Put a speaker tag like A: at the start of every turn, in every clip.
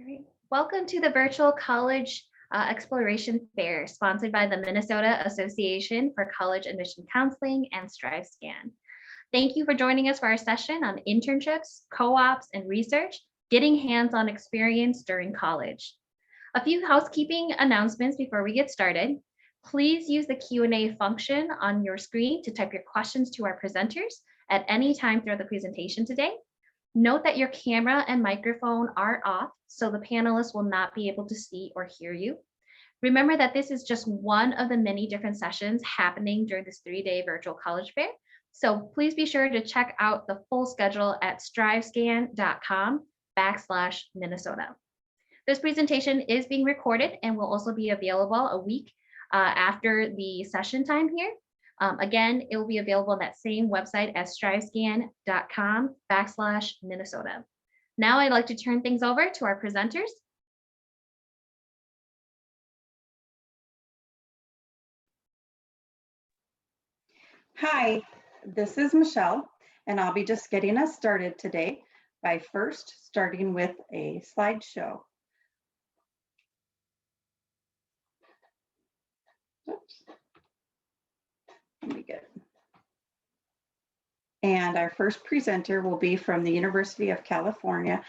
A: All right. Welcome to the virtual college exploration fair sponsored by the Minnesota Association for College Admission Counseling and StriveScan. Thank you for joining us for our session on internships, co-ops, and research, getting hands-on experience during college. A few housekeeping announcements before we get started. Please use the Q&A function on your screen to type your questions to our presenters at any time throughout the presentation today. Note that your camera and microphone are off, so the panelists will not be able to see or hear you. Remember that this is just one of the many different sessions happening during this 3-day virtual college fair. So please be sure to check out the full schedule at strivescan.com/Minnesota. This presentation is being recorded and will also be available a week after the session time here. Again, it will be available on that same website as strivescan.com/Minnesota. Now I'd like to turn things over to our presenters.
B: Hi, this is Michelle, and I'll be just getting us started today by first starting with a slideshow. Oops. Let me get. And our first presenter will be from the University of California,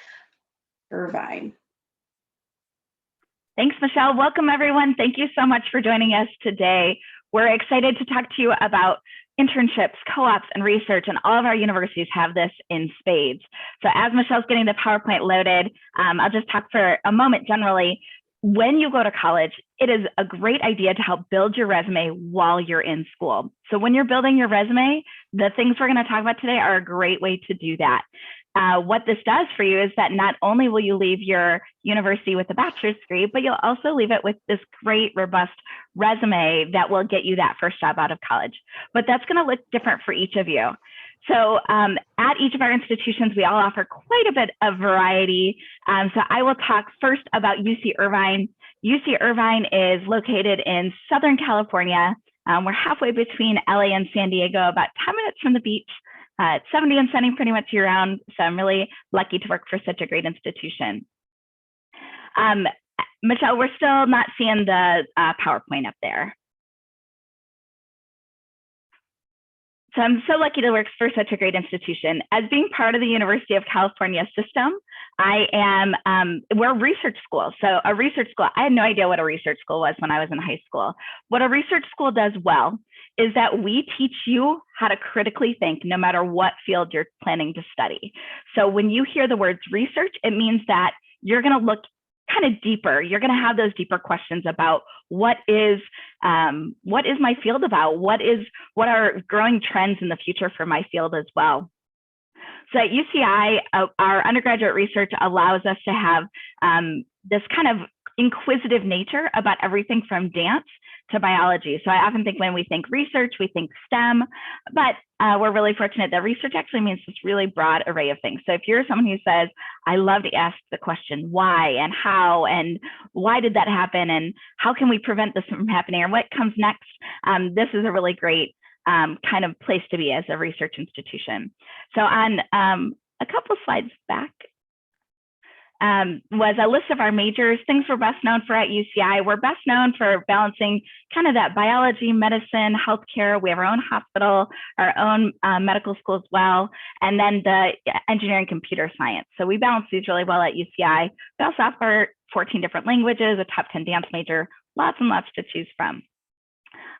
B: Irvine.
C: Thanks, Michelle. Welcome, everyone. Thank you so much for joining us today. We're excited to talk to you about internships, co-ops, and research, and all of our universities have this in spades. So as Michelle's getting the PowerPoint loaded, I'll just talk for a moment generally. When you go to college, it is a great idea to help build your resume while you're in school. So when you're building your resume, the things we're going to talk about today are a great way to do that. What this does for you is that not only will you leave your university with a bachelor's degree, but you'll also leave it with this great, robust resume that will get you that first job out of college. But that's going to look different for each of you. So at each of our institutions, we all offer quite a bit of variety. So I will talk first about UC Irvine. UC Irvine is located in Southern California. We're halfway between LA and San Diego, about 10 minutes from the beach. It's 70 and sunny pretty much year round. So I'm really lucky to work for such a great institution. Michelle, we're still not seeing the PowerPoint up there. So I'm so lucky to work for such a great institution. As being part of the University of California system, we're a research school. So a research school, I had no idea what a research school was when I was in high school. What a research school does well is that we teach you how to critically think no matter what field you're planning to study. So when you hear the words research, it means that you're going to look kind of deeper. You're going to have those deeper questions about what is my field about? What are growing trends in the future for my field as well? So at UCI, our undergraduate research allows us to have this kind of inquisitive nature about everything from dance to biology. So I often think when we think research, we think STEM, but we're really fortunate that research actually means this really broad array of things. So if you're someone who says, I love to ask the question why and how and why did that happen and how can we prevent this from happening or what comes next, this is a really great kind of place to be as a research institution. So on a couple slides back, was a list of our majors, things we're best known for at UCI. We're best known for balancing kind of that biology, medicine, healthcare. We have our own hospital, our own medical school as well, and then the engineering computer science. So we balance these really well at UCI. We also offer 14 different languages, a top 10 dance major, lots and lots to choose from.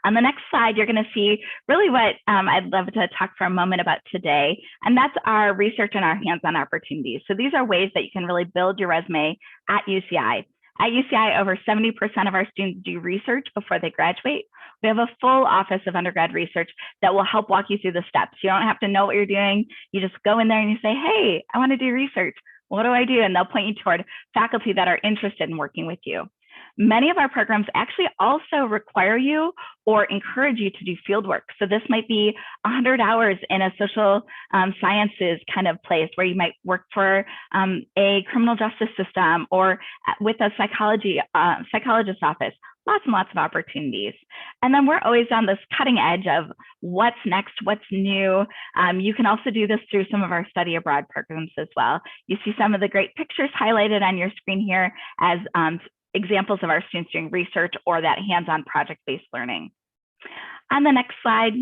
C: On the next slide, you're going to see really what I'd love to talk for a moment about today, and that's our research and our hands-on opportunities. So these are ways that you can really build your resume at UCI. At UCI, over 70% of our students do research before they graduate. We have a full office of undergrad research that will help walk you through the steps. You don't have to know what you're doing. You just go in there and you say, hey, I want to do research. What do I do? And they'll point you toward faculty that are interested in working with you. Many of our programs actually also require you or encourage you to do field work. So this might be 100 hours in a social sciences kind of place where you might work for a criminal justice system or with a psychologist's office. lots and lots of opportunities. And then we're always on this cutting edge of what's next, what's new. You can also do this through some of our study abroad programs as well. You see some of the great pictures highlighted on your screen here as examples of our students doing research or that hands-on project-based learning. On the next slide,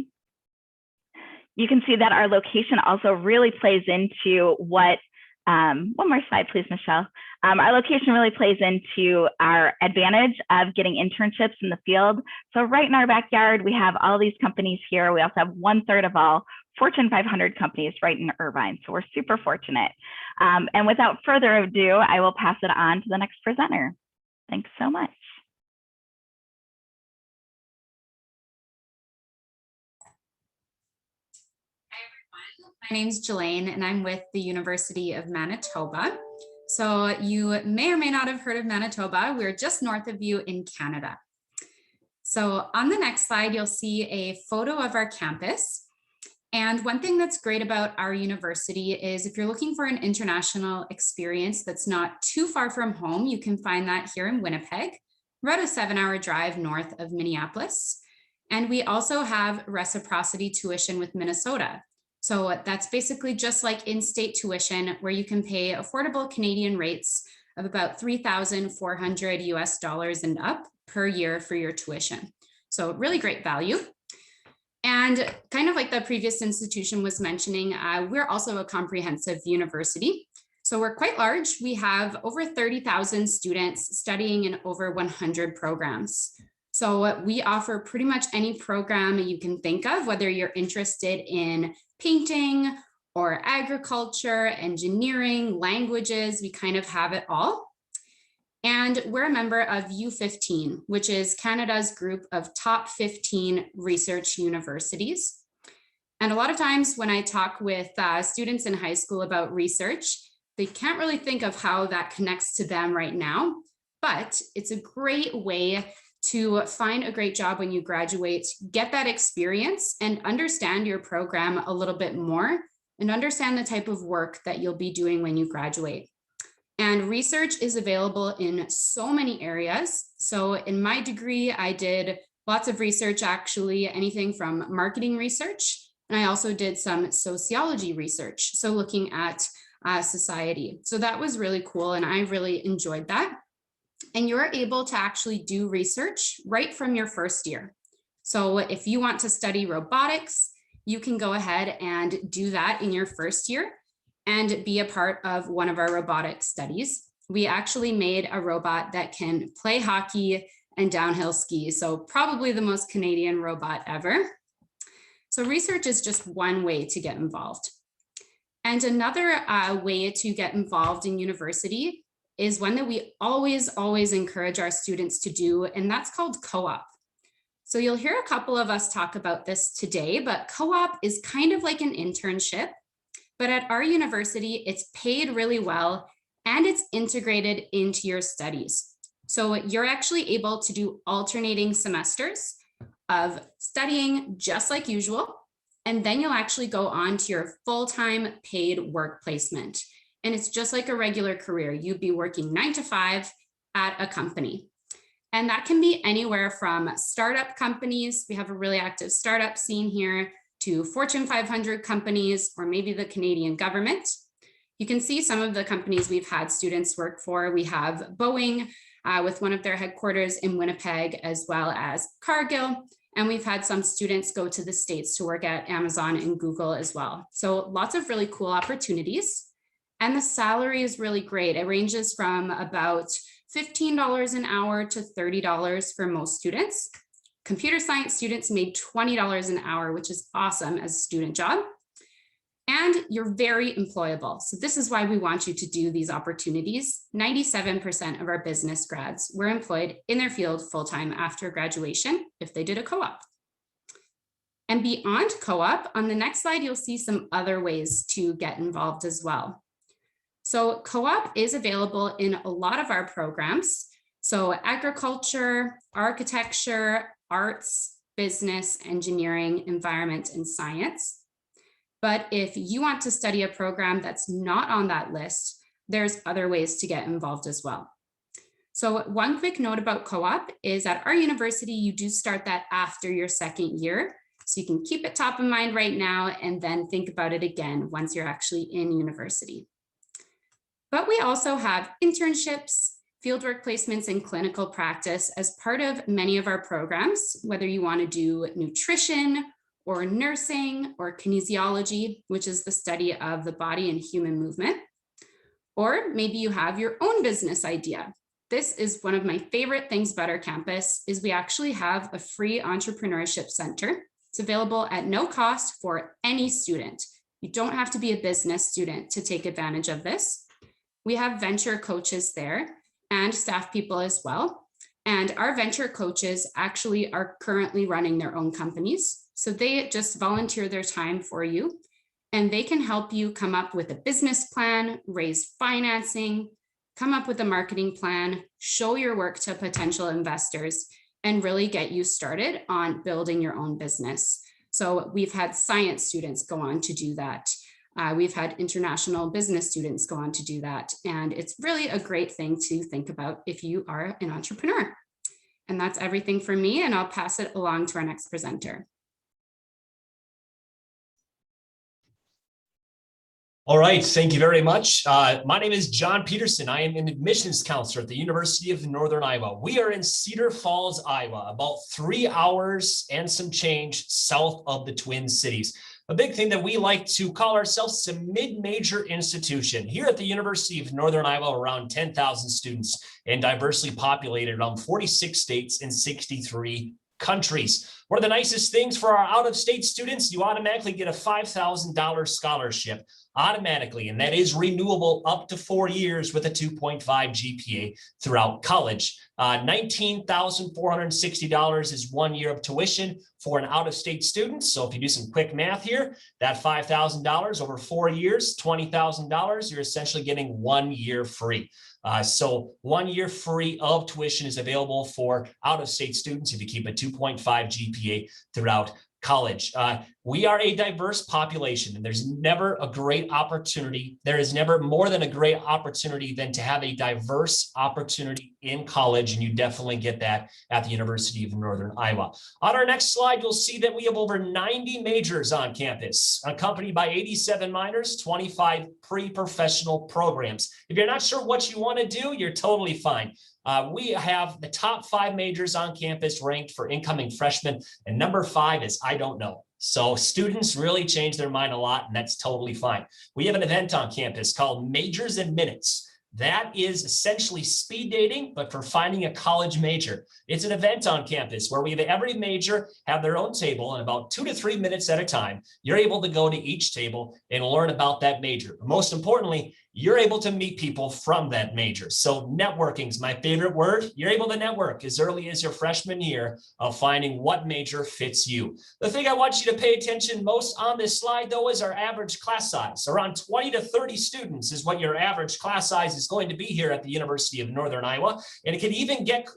C: you can see that our location also really plays into what, one more slide, please, Michelle. Our location really plays into our advantage of getting internships in the field. So right in our backyard, we have all these companies here. We also have 1/3 of all Fortune 500 companies right in Irvine. So we're super fortunate. And without further ado, I will pass it on to the next presenter. Thanks so much.
D: My name's Jelaine and I'm with the University of Manitoba. So you may or may not have heard of Manitoba. We're just north of you in Canada. So on the next slide, you'll see a photo of our campus. And one thing that's great about our university is if you're looking for an international experience that's not too far from home, you can find that here in Winnipeg, about a 7-hour drive north of Minneapolis. And we also have reciprocity tuition with Minnesota. So that's basically just like in-state tuition where you can pay affordable Canadian rates of about $3,400 US and up per year for your tuition. So really great value. And kind of like the previous institution was mentioning, we're also a comprehensive university. So we're quite large. We have over 30,000 students studying in over 100 programs. So we offer pretty much any program you can think of, whether you're interested in painting or agriculture, engineering, languages, we kind of have it all. And we're a member of U15, which is Canada's group of top 15 research universities. And a lot of times when I talk with students in high school about research, they can't really think of how that connects to them right now, but it's a great way to find a great job when you graduate, get that experience and understand your program a little bit more and understand the type of work that you'll be doing when you graduate. And research is available in so many areas. So in my degree, I did lots of research, actually, anything from marketing research. And I also did some sociology research. So looking at society. So that was really cool. And I really enjoyed that. And you're able to actually do research right from your first year. So if you want to study robotics, you can go ahead and do that in your first year and be a part of one of our robotics studies. We actually made a robot that can play hockey and downhill ski. So probably the most Canadian robot ever. So research is just one way to get involved. And another way to get involved in university is one that we always encourage our students to do, and that's called co-op. So you'll hear a couple of us talk about this today, but co-op is kind of like an internship, but at our university, it's paid really well and it's integrated into your studies. So you're actually able to do alternating semesters of studying just like usual, and then you'll actually go on to your full-time paid work placement. And it's just like a regular career. You'd be working 9 to 5 at a company. And that can be anywhere from startup companies. We have a really active startup scene here to Fortune 500 companies, or maybe the Canadian government. You can see some of the companies we've had students work for. We have Boeing with one of their headquarters in Winnipeg, as well as Cargill. And we've had some students go to the States to work at Amazon and Google as well. So lots of really cool opportunities. And the salary is really great. It ranges from about $15 an hour to $30 for most students. Computer science students made $20 an hour, which is awesome as a student job. And you're very employable. So this is why we want you to do these opportunities. 97% of our business grads were employed in their field full-time after graduation if they did a co-op. And beyond co-op, on the next slide, you'll see some other ways to get involved as well. So co-op is available in a lot of our programs. So agriculture, architecture, arts, business, engineering, environment, and science. But if you want to study a program that's not on that list, there's other ways to get involved as well. So one quick note about co-op is at our university, you do start that after your second year. So you can keep it top of mind right now and then think about it again once you're actually in university. But we also have internships, fieldwork placements, and clinical practice as part of many of our programs, whether you want to do nutrition or nursing or kinesiology, which is the study of the body and human movement. Or maybe you have your own business idea. This is one of my favorite things about our campus is we actually have a free entrepreneurship center. It's available at no cost for any student. You don't have to be a business student to take advantage of this. We have venture coaches there and staff people as well. And our venture coaches actually are currently running their own companies. So they just volunteer their time for you and they can help you come up with a business plan, raise financing, come up with a marketing plan, show your work to potential investors, and really get you started on building your own business. So we've had science students go on to do that. We've had international business students go on to do that. And it's really a great thing to think about if you are an entrepreneur. And that's everything for me, and I'll pass it along to our next presenter.
E: All right, thank you very much. My name is John Peterson. I am an admissions counselor at the University of Northern Iowa. We are in Cedar Falls, Iowa, about 3 hours and some change south of the Twin Cities. A big thing that we like to call ourselves a mid-major institution. Here at the University of Northern Iowa, around 10,000 students and diversely populated around 46 states and 63 countries. One of the nicest things for our out-of-state students, you automatically get a $5,000 scholarship automatically, and that is renewable up to 4 years with a 2.5 GPA throughout college. $19,460 is 1 year of tuition for an out-of-state student. So if you do some quick math here, that $5,000 over 4 years, $20,000, you're essentially getting 1 year free. So 1 year free of tuition is available for out-of-state students if you keep a 2.5 GPA throughout college. We are a diverse population, and there's never a great opportunity. There is never more than a great opportunity than to have a diverse opportunity in college, and you definitely get that at the University of Northern Iowa. On our next slide, you'll see that we have over 90 majors on campus, accompanied by 87 minors, 25 pre-professional programs. If you're not sure what you want to do, you're totally fine. We have the top 5 majors on campus ranked for incoming freshmen, and number 5 is I don't know. So students really change their mind a lot, and that's totally fine. We have an event on campus called Majors in Minutes. That is essentially speed dating, but for finding a college major. It's an event on campus where we have every major have their own table, and about 2 to 3 minutes at a time, you're able to go to each table and learn about that major. Most importantly, you're able to meet people from that major. So networking is my favorite word. You're able to network as early as your freshman year of finding what major fits you. The thing I want you to pay attention most on this slide, though, is our average class size. Around 20 to 30 students is what your average class size is going to be here at the University of Northern Iowa. And it can even get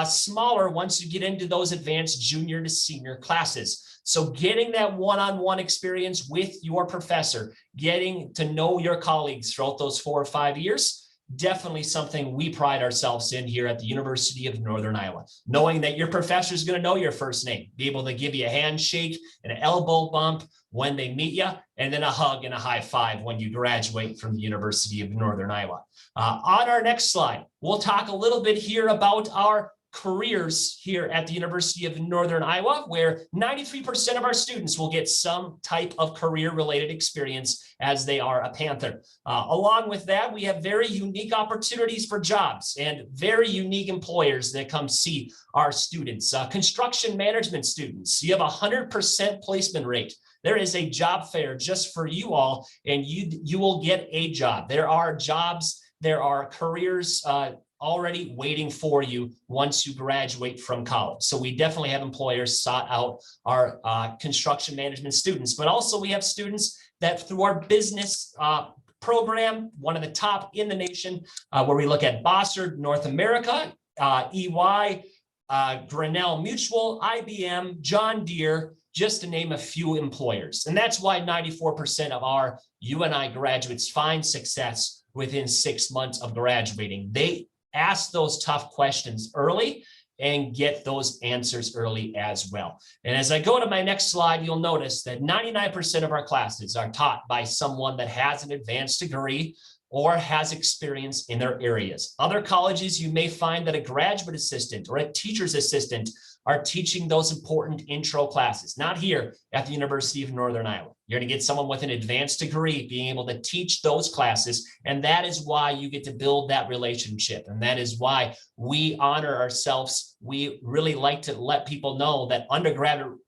E: smaller once you get into those advanced junior to senior classes. So getting that one-on-one experience with your professor, getting to know your colleagues throughout those 4 or 5 years, definitely something we pride ourselves in here at the University of Northern Iowa. Knowing that your professor is going to know your first name, be able to give you a handshake, an elbow bump when they meet you, and then a hug and a high five when you graduate from the University of Northern Iowa. On our next slide, we'll talk a little bit here about our careers here at the University of Northern Iowa, where 93% of our students will get some type of career-related experience as they are a Panther. Along with that, we have very unique opportunities for jobs and very unique employers that come see our students. Construction management students, you have a 100% placement rate. There is a job fair just for you all, and you will get a job. There are jobs, there are careers already waiting for you once you graduate from college. So we definitely have employers sought out our construction management students, but also we have students that through our business program, one of the top in the nation, where we look at Bossard, North America, EY, Grinnell Mutual, IBM, John Deere, just to name a few employers. And that's why 94% of our UNI graduates find success within 6 months of graduating. They ask those tough questions early and get those answers early as well. And as I go to my next slide, you'll notice that 99% of our classes are taught by someone that has an advanced degree or has experience in their areas. Other colleges, you may find that a graduate assistant or a teacher's assistant are teaching those important intro classes. Not here at the University of Northern Iowa. You're going to get someone with an advanced degree being able to teach those classes. And that is why you get to build that relationship. And that is why we honor ourselves. We really like to let people know that undergraduate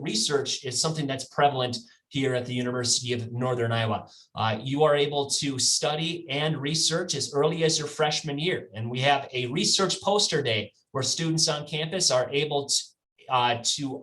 E: research is something that's prevalent here at the University of Northern Iowa. You are able to study and research as early as your freshman year. And we have a research poster day where students on campus are able to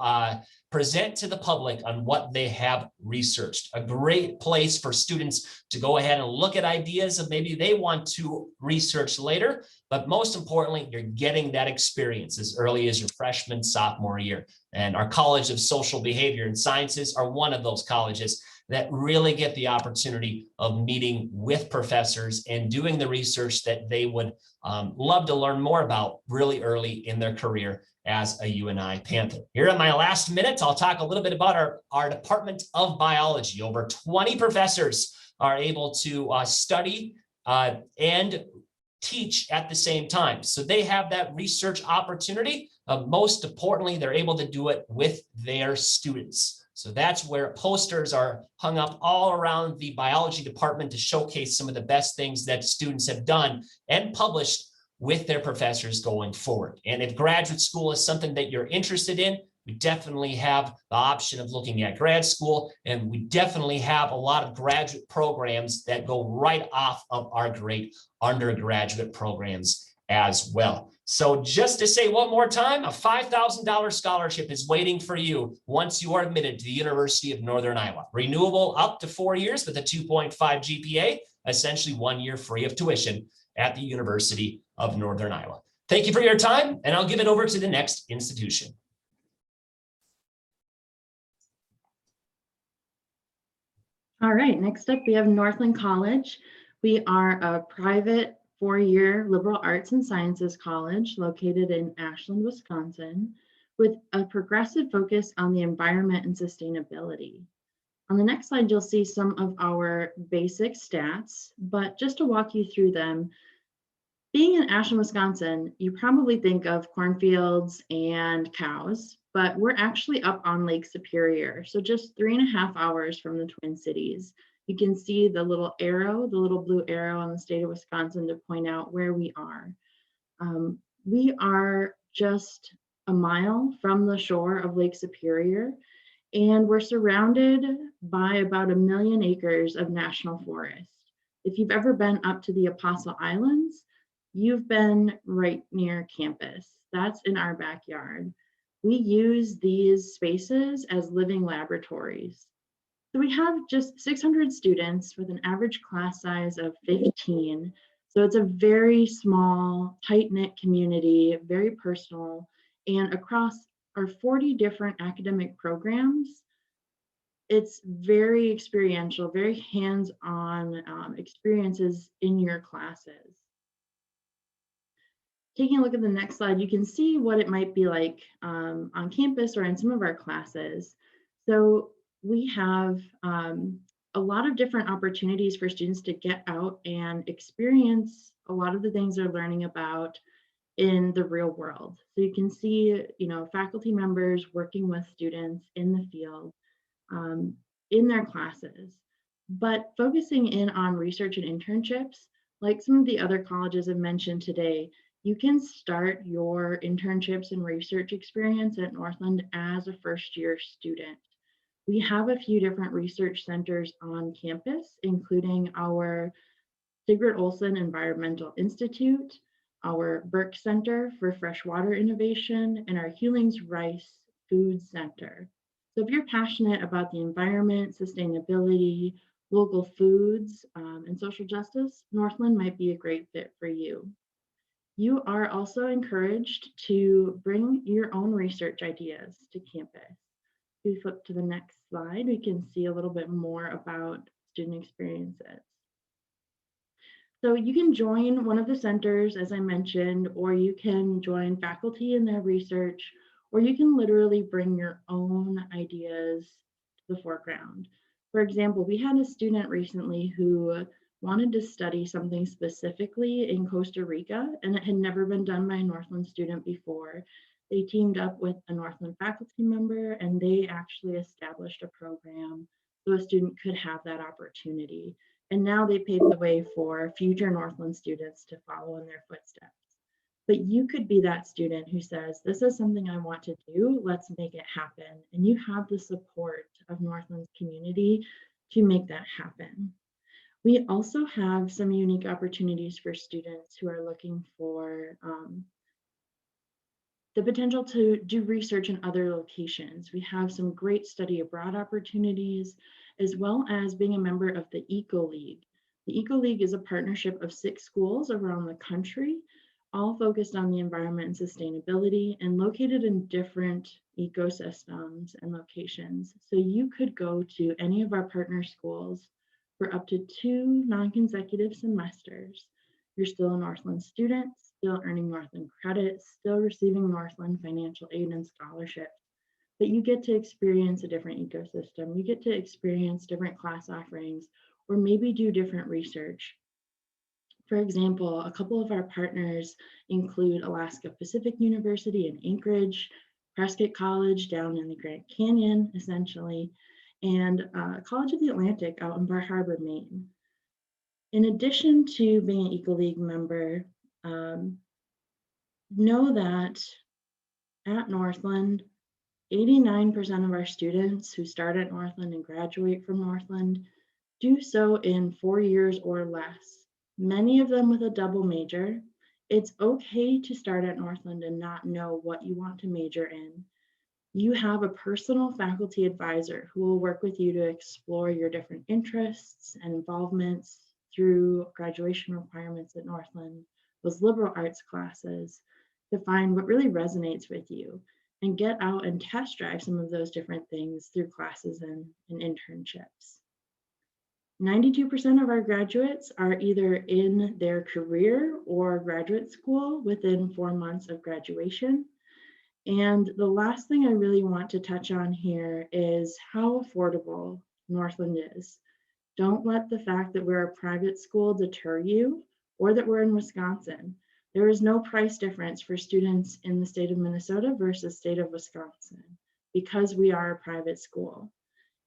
E: present to the public on what they have researched. A great place for students to go ahead and look at ideas that maybe they want to research later, but most importantly, you're getting that experience as early as your freshman, sophomore year. And our College of Social Behavior and Sciences are one of those colleges that really get the opportunity of meeting with professors and doing the research that they would love to learn more about really early in their career as a UNI Panther. Here in my last minute, I'll talk a little bit about our Department of Biology. Over 20 professors are able to study and teach at the same time. So they have that research opportunity. Most importantly, they're able to do it with their students. So that's where posters are hung up all around the biology department to showcase some of the best things that students have done and published with their professors going forward. And if graduate school is something that you're interested in, we definitely have the option of looking at grad school, and we definitely have a lot of graduate programs that go right off of our great undergraduate programs as well. So just to say one more time, a $5,000 scholarship is waiting for you once you are admitted to the University of Northern Iowa. Renewable up to 4 years with a 2.5 GPA, essentially 1 year free of tuition at the University of Northern Iowa. Thank you for your time, and I'll give it over to the next institution.
F: All right, next up we have Northland College. We are a private 4-year liberal arts and sciences college located in Ashland, Wisconsin, with a progressive focus on the environment and sustainability. On the next slide, you'll see some of our basic stats, but just to walk you through them, being in Ashland, Wisconsin, you probably think of cornfields and cows, but we're actually up on Lake Superior, so just 3.5 hours from the Twin Cities. You can see the little arrow, the little blue arrow on the state of Wisconsin to point out where we are. We are just a mile from the shore of Lake Superior, and we're surrounded by about 1 million acres of national forest. If you've ever been up to the Apostle Islands, you've been right near campus. That's in our backyard. We use these spaces as living laboratories. So we have just 600 students with an average class size of 15. So it's a very small, tight-knit community, very personal, and across our 40 different academic programs, it's very experiential, very hands-on experiences in your classes. Taking a look at the next slide, you can see what it might be like on campus or in some of our classes. So we have a lot of different opportunities for students to get out and experience a lot of the things they're learning about in the real world. So you can see, faculty members working with students in the field in their classes, but focusing in on research and internships, like some of the other colleges I've mentioned today, you can start your internships and research experience at Northland as a first-year student. We have a few different research centers on campus, including our Sigrid Olson Environmental Institute, our Burke Center for Freshwater Innovation, and our Hewlings Rice Food Center. So if you're passionate about the environment, sustainability, local foods, and social justice, Northland might be a great fit for you. You are also encouraged to bring your own research ideas to campus. If we flip to the next slide, we can see a little bit more about student experiences. So you can join one of the centers, as I mentioned, or you can join faculty in their research, or you can literally bring your own ideas to the foreground. For example, we had a student recently who wanted to study something specifically in Costa Rica, and it had never been done by a Northland student before. They teamed up with a Northland faculty member, and they actually established a program so a student could have that opportunity. And now they paved the way for future Northland students to follow in their footsteps. But you could be that student who says, this is something I want to do, let's make it happen. And you have the support of Northland's community to make that happen. We also have some unique opportunities for students who are looking for the potential to do research in other locations. We have some great study abroad opportunities, as well as being a member of the Eco League. The Eco League is a partnership of 6 schools around the country, all focused on the environment and sustainability and located in different ecosystems and locations. So you could go to any of our partner schools for up to 2 non-consecutive semesters. You're still a Northland student, still earning Northland credits, still receiving Northland financial aid and scholarships, but you get to experience a different ecosystem. You get to experience different class offerings, or maybe do different research. For example, a couple of our partners include Alaska Pacific University in Anchorage, Prescott College down in the Grand Canyon, essentially, and College of the Atlantic out in Bar Harbor, Maine. In addition to being an Eco League member, know that at Northland, 89% of our students who start at Northland and graduate from Northland do so in 4 years or less, many of them with a double major. It's okay to start at Northland and not know what you want to major in. You have a personal faculty advisor who will work with you to explore your different interests and involvements through graduation requirements at Northland, those liberal arts classes, to find what really resonates with you and get out and test drive some of those different things through classes and internships. 92% of our graduates are either in their career or graduate school within 4 months of graduation. And the last thing I really want to touch on here is how affordable Northland is. Don't let the fact that we're a private school deter you, or that we're in Wisconsin. There is no price difference for students in the state of Minnesota versus state of Wisconsin because we are a private school.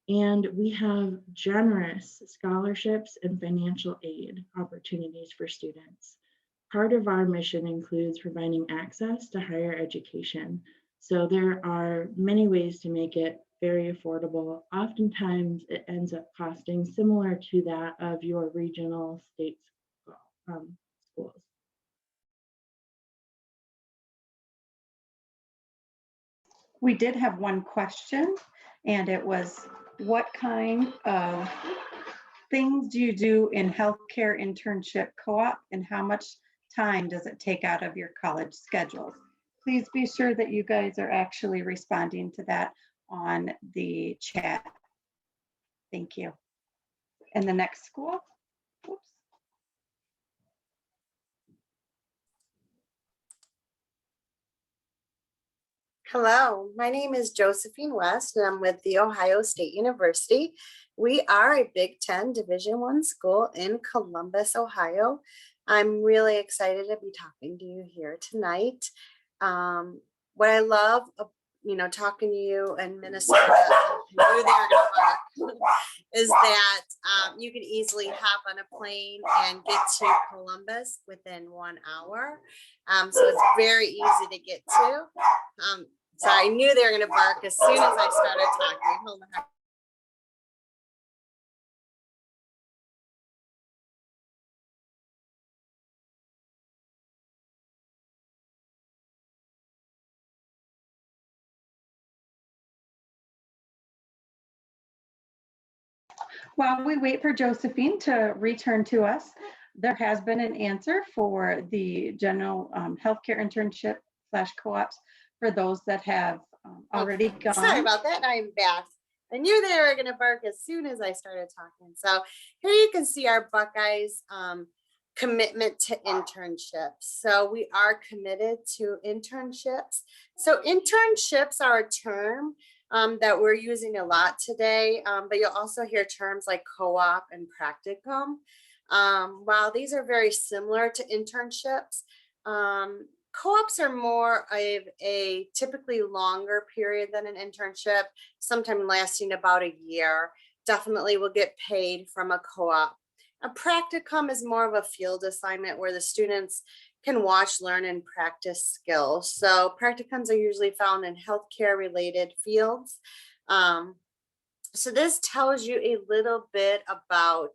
F: And we have generous scholarships and financial aid opportunities for students. Part of our mission includes providing access to higher education. So there are many ways to make it very affordable. Oftentimes it ends up costing similar to that of your regional state schools.
B: We did have one question, and it was, what kind of things do you do in healthcare internship co-op, and how much time does it take out of your college schedules? Please be sure that you guys are actually responding to that on the chat. Thank you. And the next school. Oops.
G: Hello, my name is Josephine West, and I'm with The Ohio State University. We are a Big Ten Division I school in Columbus, Ohio. I'm really excited to be talking to you here tonight. What I love, talking to you in Minnesota, is that you can easily hop on a plane and get to Columbus within 1 hour. So it's very easy to get to. So I knew they were going to bark as soon as I started talking. Hold on.
B: While we wait for Josephine to return to us, there has been an answer for the general healthcare internship / co-ops for those that have already gone.
G: Sorry about that. I'm back. I knew they were going to bark as soon as I started talking. So here you can see our Buckeyes commitment to internships. So we are committed to internships. So internships are a term that we're using a lot today, but you'll also hear terms like co-op and practicum. While these are very similar to internships, co-ops are more of a typically longer period than an internship, sometimes lasting about a year. Definitely will get paid from a co-op. A practicum is more of a field assignment where the students can watch, learn, and practice skills. So practicums are usually found in healthcare related fields. So this tells you a little bit about,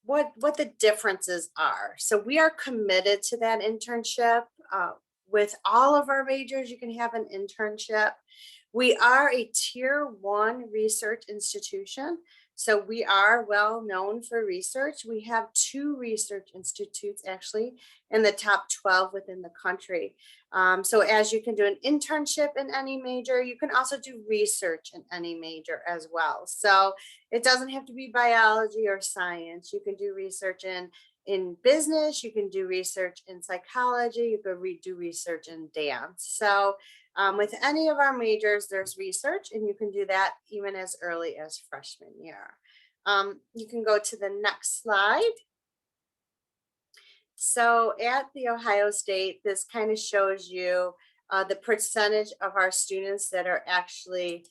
G: what the differences are. So we are committed to that internship. With all of our majors, you can have an internship. We are a tier 1 research institution. So we are well known for research. We have 2 research institutes actually in the top 12 within the country. So as you can do an internship in any major, you can also do research in any major as well. So it doesn't have to be biology or science. You can do research in business, you can do research in psychology, you can do research in dance. So with any of our majors, there's research, and you can do that even as early as freshman year. You can go to the next slide. So at The Ohio State, this kind of shows you the percentage of our students that are actually,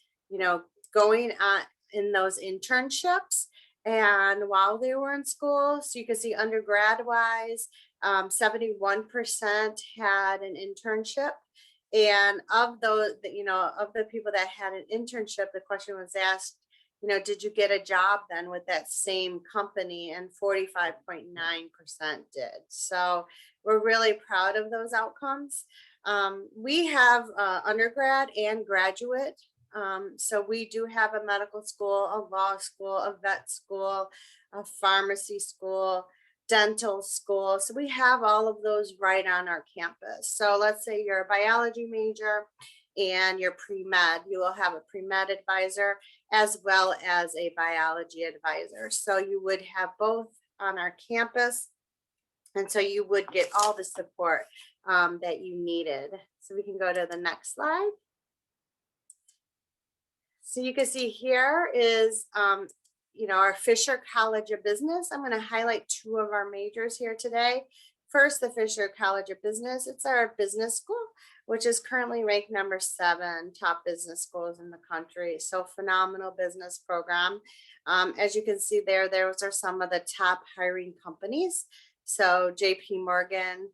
G: going on in those internships. And while they were in school, so you can see undergrad wise, 71% had an internship. And of those, of the people that had an internship, the question was asked, did you get a job then with that same company? And 45.9% did. So we're really proud of those outcomes. We have undergrad and graduate. So we do have a medical school, a law school, a vet school, a pharmacy school, dental school. So we have all of those right on our campus. So let's say you're a biology major and you're pre-med, you will have a pre-med advisor as well as a biology advisor. So you would have both on our campus. And so you would get all the support that you needed. So we can go to the next slide. So you can see here is, our Fisher College of Business. I'm going to highlight 2 of our majors here today. First, the Fisher College of Business. It's our business school, which is currently ranked number 7 top business schools in the country. So phenomenal business program. As you can see there, those are some of the top hiring companies. So JP Morgan,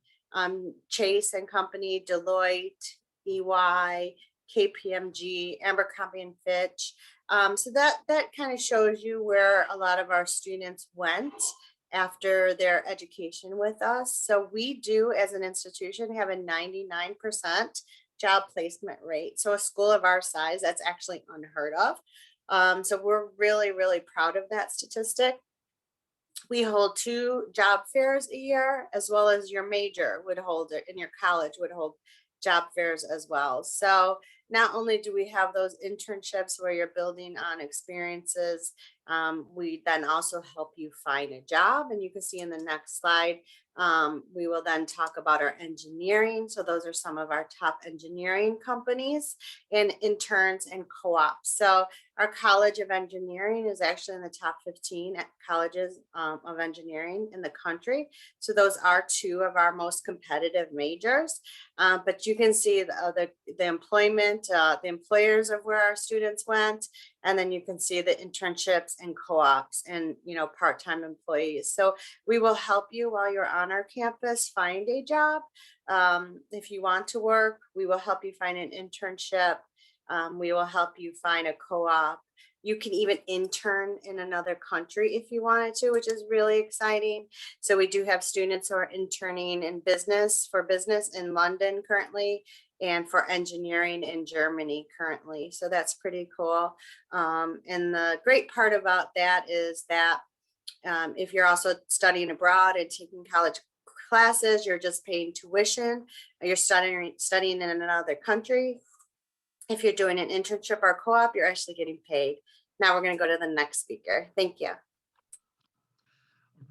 G: Chase and Company, Deloitte, EY, KPMG, Abercrombie and Fitch. So that kind of shows you where a lot of our students went after their education with us. So we do, as an institution, have a 99% job placement rate. So a school of our size, that's actually unheard of. So we're really, really proud of that statistic. We hold 2 job fairs a year, as well as your major would hold it, and your college would hold job fairs as well. So not only do we have those internships where you're building on experiences, we then also help you find a job. And you can see in the next slide, we will then talk about our engineering. So those are some of our top engineering companies and interns and co-ops. So our College of Engineering is actually in the top 15 colleges of engineering in the country. So those are 2 of our most competitive majors. But you can see the employment, the employers of where our students went, and then you can see the internships and co-ops and part-time employees. So we will help you while you're on our campus find a job. If you want to work, we will help you find an internship. We will help you find a co-op. You can even intern in another country if you wanted to, which is really exciting. So we do have students who are interning in business in London currently, and for engineering in Germany currently. So that's pretty cool. And the great part about that is that if you're also studying abroad and taking college classes, you're just paying tuition, or you're studying in another country. If you're doing an internship or co-op, you're actually getting paid. Now we're going to go to the next speaker. Thank you.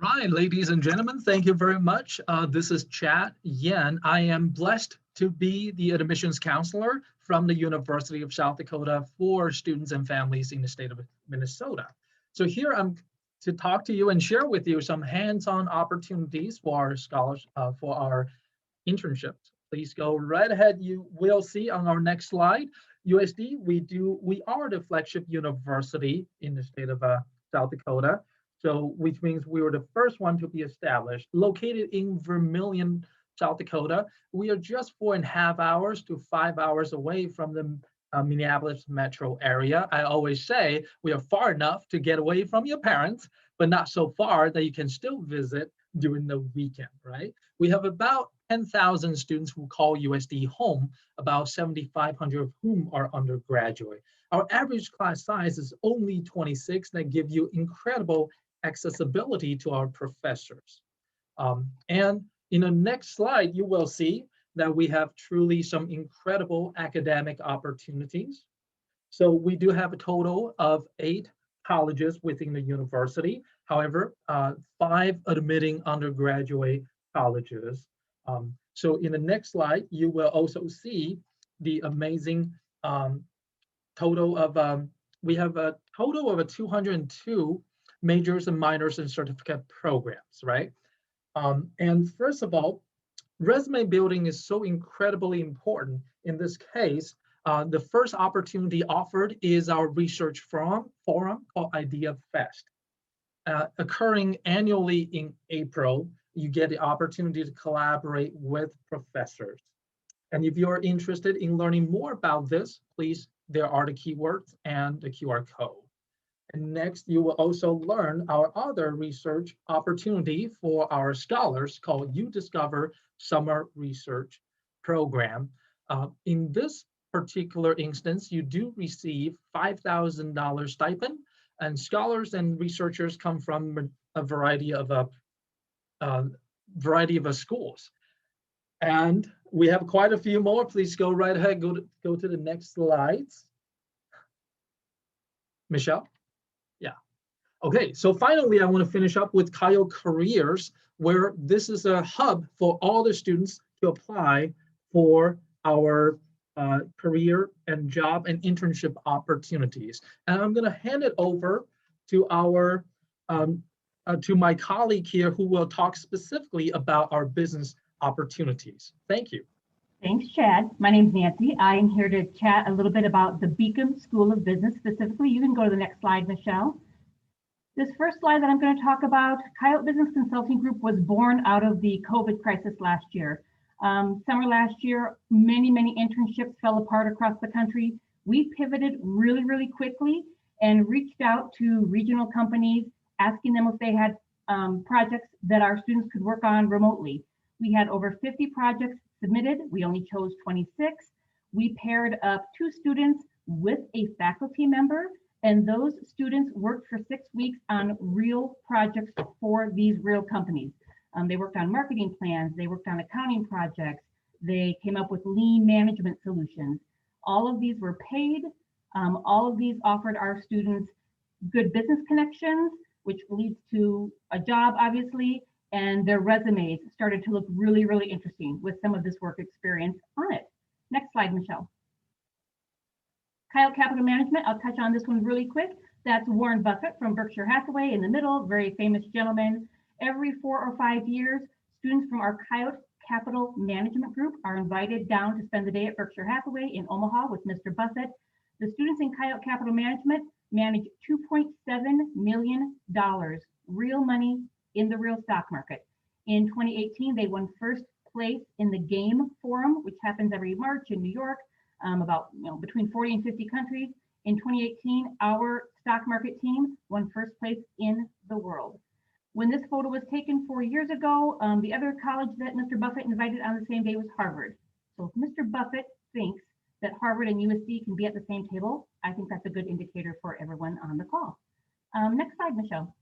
H: Right, ladies and gentlemen, thank you very much. This is Chad Yen. I am blessed to be the admissions counselor from the University of South Dakota for students and families in the state of Minnesota. So here I'm to talk to you and share with you some hands-on opportunities for our scholars, for our internships. Please go right ahead. You will see on our next slide, USD, we are the flagship university in the state of South Dakota. So, which means we were the first one to be established, located in Vermilion, South Dakota. We are just 4.5 hours to 5 hours away from the Minneapolis metro area. I always say we are far enough to get away from your parents, but not so far that you can still visit during the weekend, right? We have about 10,000 students who call USD home, about 7,500 of whom are undergraduate. Our average class size is only 26, that give you incredible accessibility to our professors. And in the next slide, you will see that we have truly some incredible academic opportunities. So we do have a total of 8 colleges within the university. However, 5 admitting undergraduate colleges. So in the next slide, you will also see the amazing total of, we have a total of 202 majors and minors and certificate programs, right? And first of all, resume building is so incredibly important. In this case, the first opportunity offered is our research forum called Idea Fest. Occurring annually in April, you get the opportunity to collaborate with professors. And if you're interested in learning more about this, please, there are the keywords and the QR code. And next, you will also learn our other research opportunity for our scholars called You Discover Summer Research Program. In this particular instance, you do receive $5,000 stipend, and scholars and researchers come from a variety of schools. And we have quite a few more. Please go right ahead, go to the next slides. Michelle? Yeah. Okay, so finally, I want to finish up with Coyote Careers, where this is a hub for all the students to apply for our career and job and internship opportunities. And I'm going to hand it over to our to my colleague here, who will talk specifically about our business opportunities. Thank you.
I: Thanks, Chad. My name's Nancy. I am here to chat a little bit about the Beacon School of Business specifically. You can go to the next slide, Michelle. This first slide that I'm going to talk about, Coyote Business Consulting Group was born out of the COVID crisis last year. Summer last year, many internships fell apart across the country. We pivoted really quickly and reached out to regional companies, asking them if they had projects that our students could work on remotely. We had over 50 projects submitted. We only chose 26. We paired up 2 students with a faculty member, and those students worked for 6 weeks on real projects for these real companies. They worked on marketing plans, they worked on accounting projects, they came up with lean management solutions. All of these were paid. All of these offered our students good business connections, which leads to a job, obviously, and their resumes started to look really interesting with some of this work experience on it. Next slide, Michelle. Coyote Capital Management, I'll touch on this one really quick. That's Warren Buffett from Berkshire Hathaway in the middle, very famous gentleman. Every 4 or 5 years, students from our Coyote Capital Management Group are invited down to spend the day at Berkshire Hathaway in Omaha with Mr. Buffett. The students in Coyote Capital Management manage $2.7 million, real money in the real stock market. In 2018, they won first place in the GAME Forum, which happens every March in New York, about between 40 and 50 countries. In 2018, our stock market team won first place in the world. When this photo was taken 4 years ago, the other college that Mr. Buffett invited on the same day was Harvard. So if Mr. Buffett thinks that Harvard and USC can be at the same table, I think that's a good indicator for everyone on the call. Next slide, Michelle.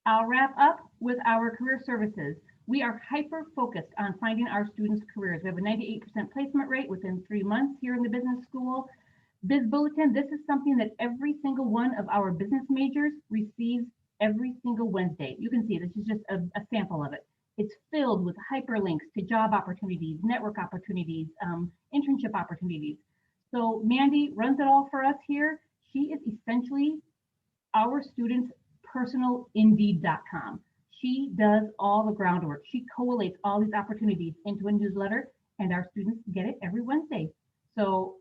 I: I'll wrap up with our career services. We are hyper-focused on finding our students' careers. We have a 98% placement rate within 3 months here in the business school. Biz Bulletin, this is something that every single one of our business majors receives every single Wednesday. You can see this is just a sample of it. It's filled with hyperlinks to job opportunities, network opportunities, internship opportunities. So Mandy runs it all for us here. She is essentially our students' personal Indeed.com. She does all the groundwork. She collates all these opportunities into a newsletter, and our students get it every Wednesday. So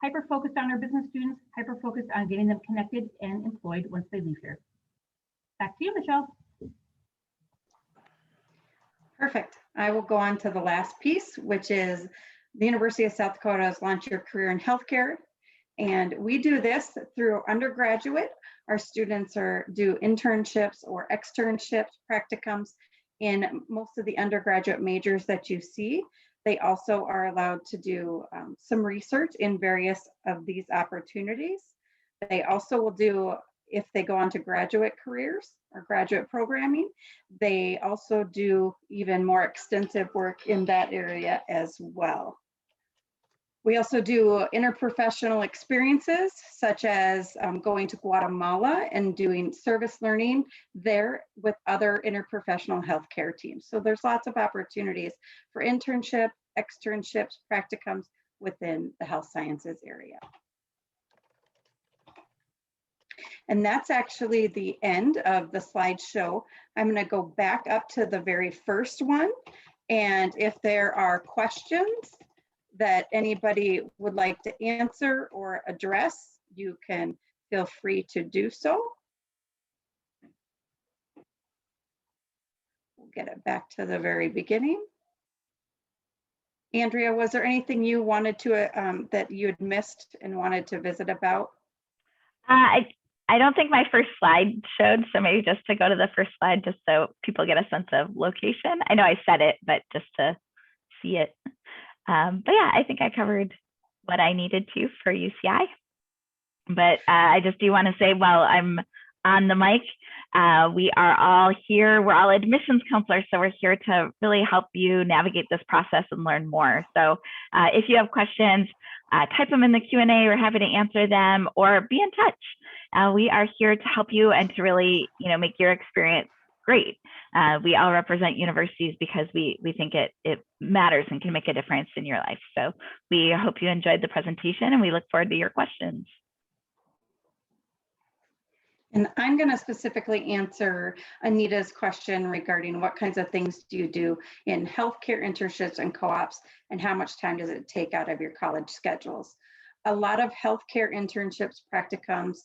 I: hyper-focused on our business students, hyper-focused on getting them connected and employed once they leave here. Back to you, Michelle.
B: Perfect. I will go on to the last piece, which is the University of South Dakota's Launch Your Career in Healthcare. And we do this through undergraduate. Our students do internships or externships, practicums in most of the undergraduate majors that you see. They also are allowed to do some research in various of these opportunities. They also will do, if they go on to graduate careers or graduate programming, they also do even more extensive work in that area as well. We also do interprofessional experiences, such as going to Guatemala and doing service learning there with other interprofessional healthcare teams. So there's lots of opportunities for internship, externships, practicums within the health sciences area. And that's actually the end of the slideshow. I'm going to go back up to the very first one. And if there are questions that anybody would like to answer or address, you can feel free to do so. We'll get it back to the very beginning. Andrea, was there anything you wanted to, that you had missed and wanted to visit about?
C: I don't think my first slide showed, so maybe just to go to the first slide, just so people get a sense of location. I know I said it, but just to see it. But yeah, I think I covered what I needed to for UCI. But I just do want to say, while I'm on the mic, we are all here. We're all admissions counselors, so we're here to really help you navigate this process and learn more. So if you have questions, type them in the Q&A. We're happy to answer them, or be in touch. We are here to help you and to really, make your experience great. We all represent universities because we think it matters and can make a difference in your life. So we hope you enjoyed the presentation, and we look forward to your questions.
B: And I'm going to specifically answer Anita's question regarding what kinds of things do you do in healthcare internships and co-ops, and how much time does it take out of your college schedules? A lot of healthcare internships, practicums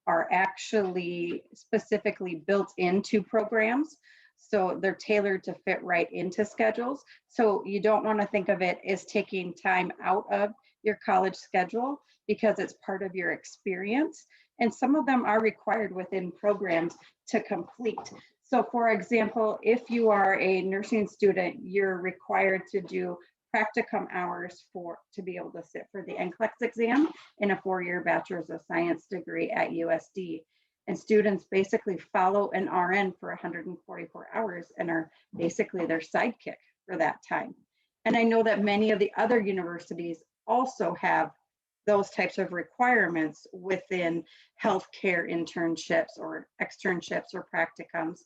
B: are actually specifically built into programs. So they're tailored to fit right into schedules. So you don't want to think of it as taking time out of your college schedule, because it's part of your experience. And some of them are required within programs to complete. So for example, if you are a nursing student, you're required to do practicum hours to be able to sit for the NCLEX exam in a 4-year Bachelor's of Science degree at USD. And students basically follow an RN for 144 hours and are basically their sidekick for that time. And I know that many of the other universities also have those types of requirements within healthcare internships or externships or practicums.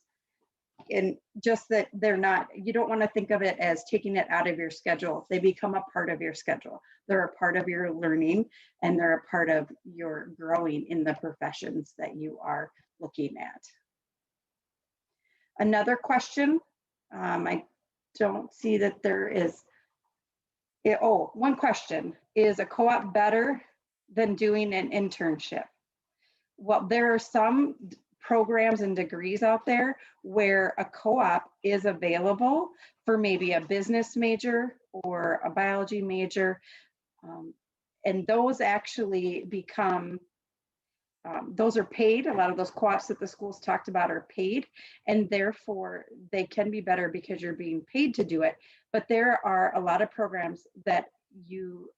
B: And just that they're not, you don't want to think of it as taking it out of your schedule. They become a part of your schedule. They're a part of your learning, and they're a part of your growing in the professions that you are looking at. Another question, I don't see that there is. One question: is a co-op better than doing an internship? Well, there are some programs and degrees out there where a co-op is available for maybe a business major or a biology major. And those actually become, those are paid. A lot of those co-ops that the schools talked about are paid, and therefore they can be better because you're being paid to do it. But there are a lot of programs that you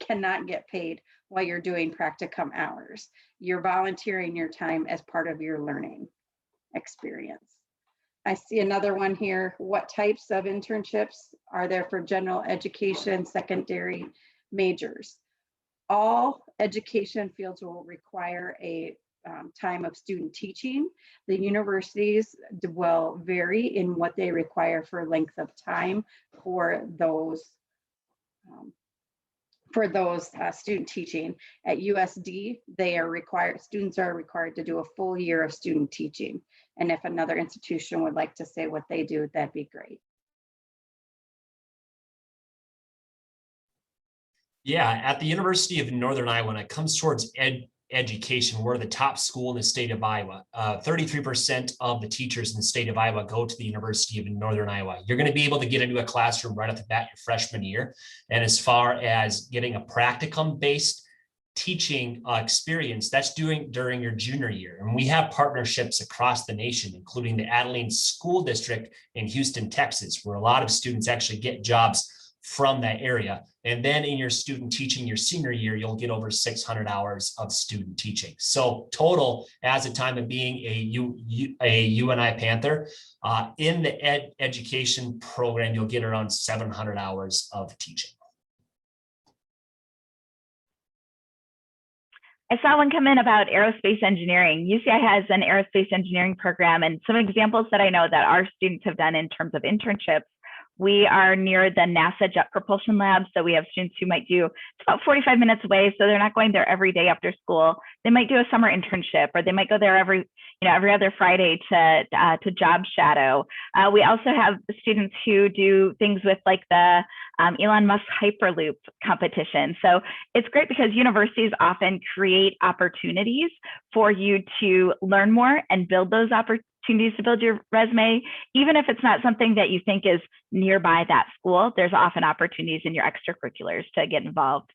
B: cannot get paid while you're doing practicum hours. You're volunteering your time as part of your learning experience. I see another one here. What types of internships are there for general education, secondary majors? All education fields will require a time of student teaching. The universities will vary in what they require for length of time for those student teaching. At USD, students are required to do a full year of student teaching. And if another institution would like to say what they do, that'd be great.
E: Yeah, at the University of Northern Iowa, when it comes towards education, we're the top school in the state of Iowa. 33% of the teachers in the state of Iowa go to the University of Northern Iowa. You're going to be able to get into a classroom right off the bat your freshman year. And as far as getting a practicum-based teaching experience, that's during your junior year. And we have partnerships across the nation, including the Abilene School District in Houston, Texas, where a lot of students actually get jobs from that area. And then in your student teaching, your senior year, you'll get over 600 hours of student teaching. So total, as a time of being a UNI Panther, in the education program, you'll get around 700 hours of teaching.
C: I saw one come in about aerospace engineering. UCI has an aerospace engineering program, and some examples that I know that our students have done in terms of internships. We are near the NASA Jet Propulsion Lab, so we have students who might do, it's about 45 minutes away, so they're not going there every day after school. They might do a summer internship, or they might go there every other Friday to job shadow. We also have students who do things with like the Elon Musk Hyperloop competition. So it's great because universities often create opportunities for you to learn more and build those opportunities to build your resume. Even if it's not something that you think is nearby that school, there's often opportunities in your extracurriculars to get involved.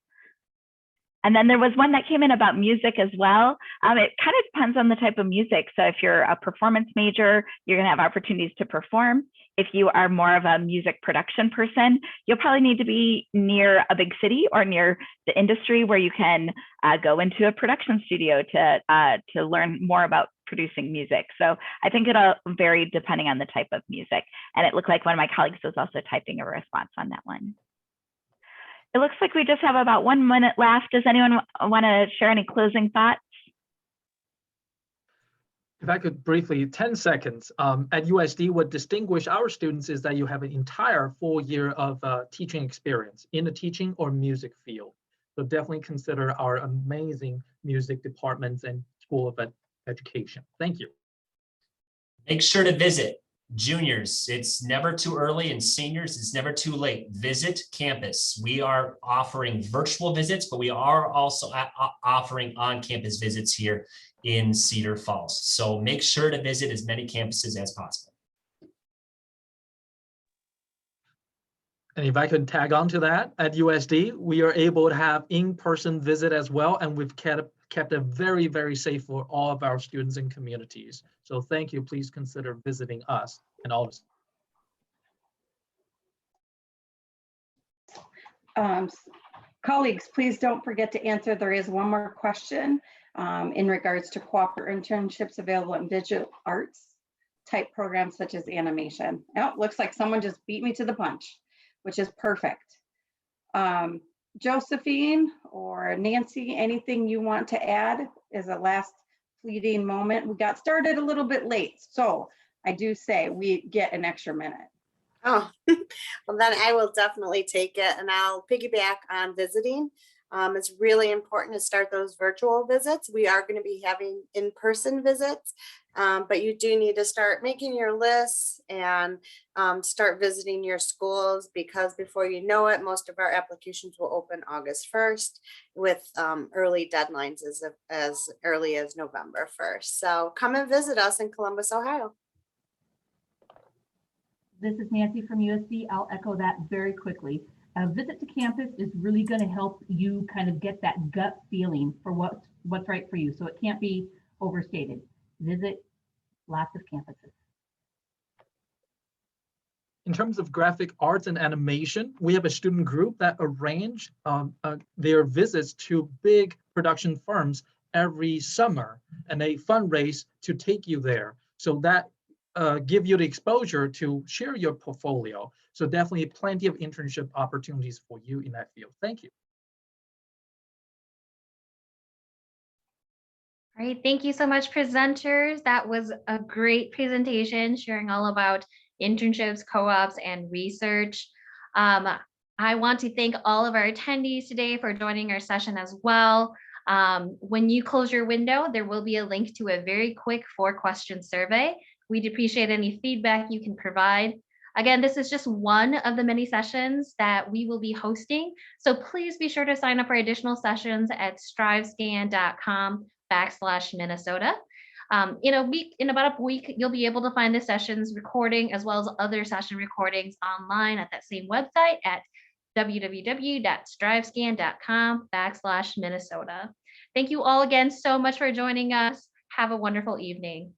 C: And then there was one that came in about music as well. It kind of depends on the type of music. So if you're a performance major, you're going to have opportunities to perform. If you are more of a music production person, you'll probably need to be near a big city or near the industry where you can go into a production studio to learn more about producing music. So I think it'll vary depending on the type of music. And it looked like one of my colleagues was also typing a response on that one. It looks like we just have about 1 minute left. Does anyone want to share any closing thoughts?
H: If I could briefly, 10 seconds. At USD, what distinguishes our students is that you have an entire full year of teaching experience in the teaching or music field. So definitely consider our amazing music departments and School of Education. Thank you.
E: Make sure to visit. Juniors, it's never too early, and seniors, it's never too late. Visit campus. We are offering virtual visits, but we are also offering on-campus visits here in Cedar Falls. So make sure to visit as many campuses as possible.
H: And if I could tag on to that, at USD, we are able to have in-person visit as well, and we've kept it very, very safe for all of our students and communities. So thank you. Please consider visiting us and all of us.
B: Colleagues, please don't forget to answer. There is one more question in regards to cooperative internships available in visual arts type programs such as animation. Oh, looks like someone just beat me to the punch, which is perfect. Josephine or Nancy, anything you want to add as a last fleeting moment? We got started a little bit late, so I do say we get an extra minute.
G: Oh, well then I will definitely take it, and I'll piggyback on visiting. It's really important to start those virtual visits. We are going to be having in-person visits, but you do need to start making your lists and start visiting your schools, because before you know it, most of our applications will open August 1st with early deadlines as early as November 1st. So come and visit us in Columbus, Ohio.
I: This is Nancy from USD. I'll echo that very quickly. A visit to campus is really going to help you kind of get that gut feeling for what's right for you. So it can't be overstated. Visit lots of campuses.
H: In terms of graphic arts and animation, we have a student group that arrange their visits to big production firms every summer, and they fundraise to take you there. So that give you the exposure to share your portfolio. So definitely plenty of internship opportunities for you in that field. Thank you.
A: All right, thank you so much, presenters. That was a great presentation, sharing all about internships, co-ops, and research. I want to thank all of our attendees today for joining our session as well. When you close your window, there will be a link to a very quick 4-question survey. We'd appreciate any feedback you can provide. Again, this is just one of the many sessions that we will be hosting. So please be sure to sign up for additional sessions at strivescan.com/Minnesota. In about a week, you'll be able to find the sessions recording as well as other session recordings online at that same website at www.strivescan.com/Minnesota. Thank you all again so much for joining us. Have a wonderful evening.